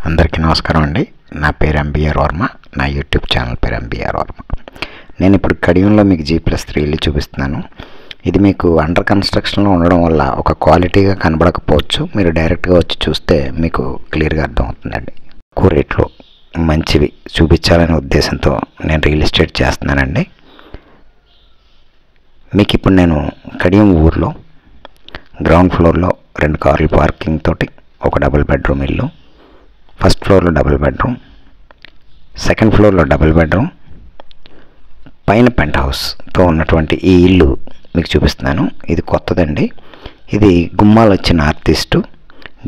అందరికీ నమస్కారం అండి. నా పేరు ఎంబీఆర్ వర్మ. నా యూట్యూబ్ ఛానల్ పేరు ఎంబీఆర్ వర్మ. నేను ఇప్పుడు కడియంలో మీకు G+3 ఇల్లు చూపిస్తున్నాను. ఇది మీకు అండర్ కన్స్ట్రక్షన్లో ఉండడం వల్ల ఒక క్వాలిటీగా కనబడకపోవచ్చు. మీరు డైరెక్ట్గా వచ్చి చూస్తే మీకు క్లియర్గా అర్థమవుతుందండి. ఎక్కువ రేట్లో మంచివి చూపించాలనే ఉద్దేశంతో నేను రియల్ ఎస్టేట్ చేస్తున్నానండి. మీకు ఇప్పుడు నేను కడియం ఊర్లో గ్రౌండ్ ఫ్లోర్లో 2 కార్లు పార్కింగ్ తోటి ఒక డబుల్ బెడ్రూమ్ ఇల్లు, ఫస్ట్ ఫ్లోర్లో డబుల్ బెడ్రూమ్, సెకండ్ ఫ్లోర్లో డబుల్ బెడ్రూమ్, పైన పెంట్ హౌస్తో ఉన్నటువంటి ఈ ఇల్లు మీకు చూపిస్తున్నాను. ఇది కొత్తదండి. ఇది గుమ్మాలు వచ్చి నార్త్ ఈస్ట్,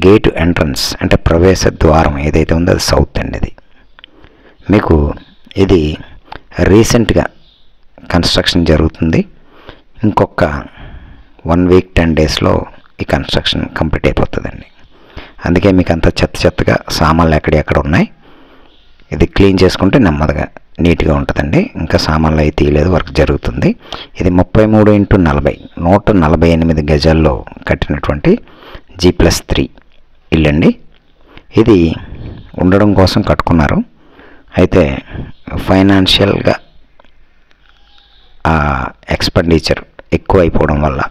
గేటు ఎంట్రన్స్ అంటే ప్రవేశ ద్వారం ఏదైతే ఉందో అది సౌత్ అండి. ఇది మీకు ఇది రీసెంట్గా కన్స్ట్రక్షన్ జరుగుతుంది. ఇంకొక 1 వీక్ 10 డేస్లో ఈ కన్స్ట్రక్షన్ కంప్లీట్ అయిపోతుందండి. అందుకే మీకు అంత చెత్తగా సామాన్లు ఎక్కడెక్కడ ఉన్నాయి. ఇది క్లీన్ చేసుకుంటే నెమ్మదిగా నీట్గా ఉంటుందండి. ఇంకా సామాన్లు అయితే తీయలేదు, వర్క్ జరుగుతుంది. ఇది 33x40 148 గజాల్లో కట్టినటువంటి G+3 ఇల్లు అండి. ఇది ఉండడం కోసం కట్టుకున్నారు. అయితే ఫైనాన్షియల్గా ఎక్స్పెండిచర్ ఎక్కువ అయిపోవడం వల్ల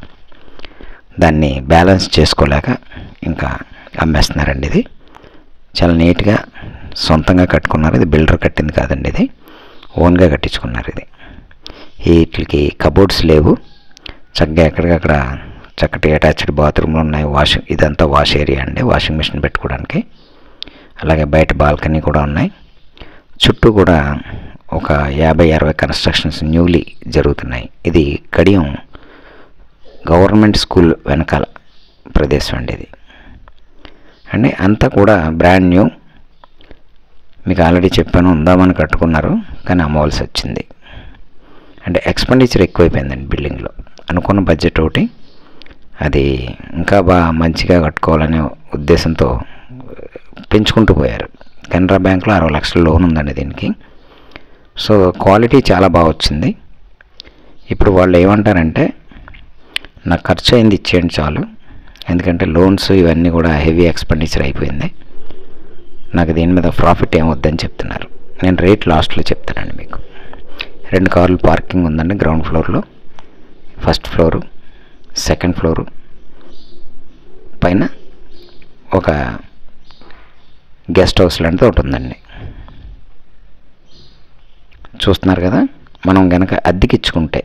దాన్ని బ్యాలెన్స్ చేసుకోలేక ఇంకా అమ్మేస్తున్నారండి. ఇది చాలా నీట్గా సొంతంగా కట్టుకున్నారు. ఇది బిల్డర్ కట్టింది కాదండి, ఇది ఓన్గా కట్టించుకున్నారు. ఇది వీటికి కబోర్డ్స్ లేవు. చక్కగా ఎక్కడికక్కడ చక్కటి అటాచ్డ్ బాత్రూమ్లు ఉన్నాయి. ఇదంతా వాష్ ఏరియా అండి, వాషింగ్ మిషన్ పెట్టుకోవడానికి. అలాగే బయట బాల్కనీ కూడా ఉన్నాయి. చుట్టూ కూడా ఒక 50-60 కన్స్ట్రక్షన్స్ న్యూలీ జరుగుతున్నాయి. ఇది కడియం గవర్నమెంట్ స్కూల్ వెనకాల ప్రదేశం అండి. ఇది అండి అంతా కూడా బ్రాండ్ న్యూ. మీకు ఆల్రెడీ చెప్పాను, ఉందామని కట్టుకున్నారు కానీ అమ్మవలసి వచ్చింది. అంటే ఎక్స్పెండిచర్ ఎక్కువైపోయిందండి బిల్డింగ్లో. అనుకున్న బడ్జెట్ ఒకటి, అది ఇంకా బాగా మంచిగా కట్టుకోవాలనే ఉద్దేశంతో పెంచుకుంటూ పోయారు. కెనరా బ్యాంక్లో 60 లక్షల లోన్ ఉందండి దీనికి. సో క్వాలిటీ చాలా బాగా వచ్చింది. ఇప్పుడు వాళ్ళు ఏమంటారంటే, నాకు ఖర్చు అయింది ఇచ్చేయండి చాలు, ఎందుకంటే లోన్స్ ఇవన్నీ కూడా హెవీ ఎక్స్పెండిచర్ అయిపోయింది, నాకు దీని మీద ప్రాఫిట్ ఏమొద్దని చెప్తున్నారు. నేను రేట్ లాస్ట్లో చెప్తానండి మీకు. 2 కార్లు పార్కింగ్ ఉందండి గ్రౌండ్ ఫ్లోర్లో. ఫస్ట్ ఫ్లోరు, సెకండ్ ఫ్లోరు, పైన ఒక గెస్ట్ హౌస్ లాంటిది ఒకటి ఉందండి. చూస్తున్నారు కదా. మనం కనుక అద్దెకిచ్చుకుంటే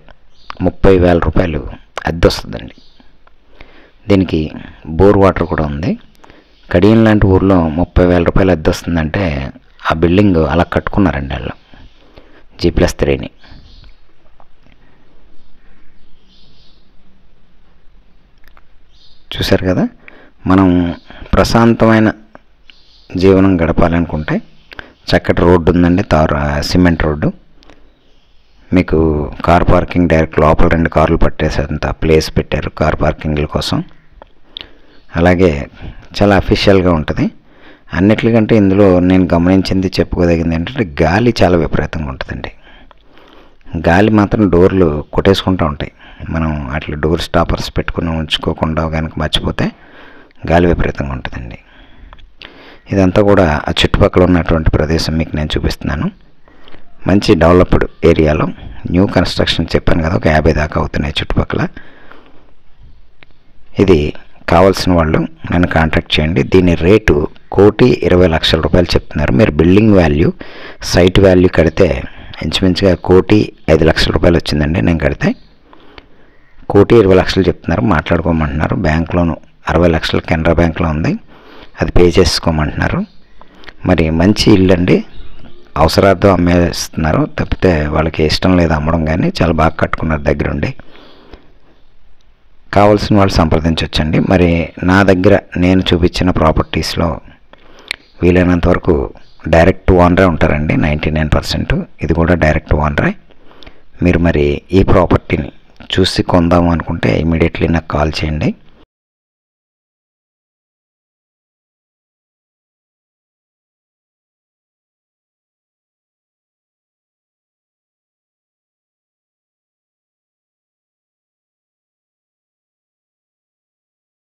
30,000 రూపాయలు అద్దె వస్తుందండి. దీనికి బోర్ వాటర్ కూడా ఉంది. కడియం లాంటి ఊర్లో 30,000 రూపాయలు అద్దె వస్తుందంటే ఆ బిల్డింగ్ అలా కట్టుకున్నారండి వాళ్ళు G+3ని. చూశారు కదా. మనం ప్రశాంతమైన జీవనం గడపాలనుకుంటే చక్కటి రోడ్డు ఉందండి, సిమెంట్ రోడ్డు. మీకు కార్ పార్కింగ్ డైరెక్ట్ లోపల 2 కార్లు పట్టేసేంత ప్లేస్ పెట్టారు కార్ పార్కింగ్ల కోసం. అలాగే చాలా అఫీషియల్గా ఉంటుంది. అన్నిటికంటే ఇందులో నేను గమనించింది, చెప్పుకోదగింది ఏంటంటే గాలి చాలా విపరీతంగా ఉంటుందండి. గాలి మాత్రం డోర్లు కొట్టేసుకుంటూ ఉంటాయి. మనం అట్లా డోర్ స్టాపర్స్ పెట్టుకుని ఉంచుకోకుండా కనుక మర్చిపోతే గాలి విపరీతంగా ఉంటుందండి. ఇదంతా కూడా ఆ చుట్టుపక్కల ఉన్నటువంటి ప్రదేశం మీకు నేను చూపిస్తున్నాను. మంచి డెవలప్డ్ ఏరియాలో న్యూ కన్స్ట్రక్షన్ చెప్పాను కదా, ఒక 50 దాకా అవుతున్నాయి చుట్టుపక్కల. ఇది కావాల్సిన వాళ్ళు నన్ను కాంటాక్ట్ చేయండి. దీని రేటు 1,20,00,000 రూపాయలు చెప్తున్నారు. మీరు బిల్డింగ్ వాల్యూ, సైట్ వాల్యూ కడితే ఇంచుమించుగా 1,05,00,000 రూపాయలు వచ్చిందండి. నేను కడితే 1,20,00,000 చెప్తున్నారు. మాట్లాడుకోమంటున్నారు. బ్యాంక్లోను 60 లక్షలు కెనరా బ్యాంక్లో ఉంది, అది పే చేసుకోమంటున్నారు. మరి మంచి ఇల్లు అండి, అవసరార్థం అమ్మేస్తున్నారు తప్పితే వాళ్ళకి ఇష్టం లేదు అమ్మడం. కానీ చాలా బాగా కట్టుకున్నారు దగ్గరుండి. కావాల్సిన వాళ్ళు సంప్రదించవచ్చండి. మరి నా దగ్గర నేను చూపించిన ప్రాపర్టీస్లో వీలైనంత వరకు డైరెక్ట్ ఓనరే ఉంటారండి 99%. ఇది కూడా డైరెక్ట్ ఓనరే. మీరు మరి ఈ ప్రాపర్టీని చూసి కొందాము అనుకుంటే ఇమీడియట్లీ నాకు కాల్ చేయండి.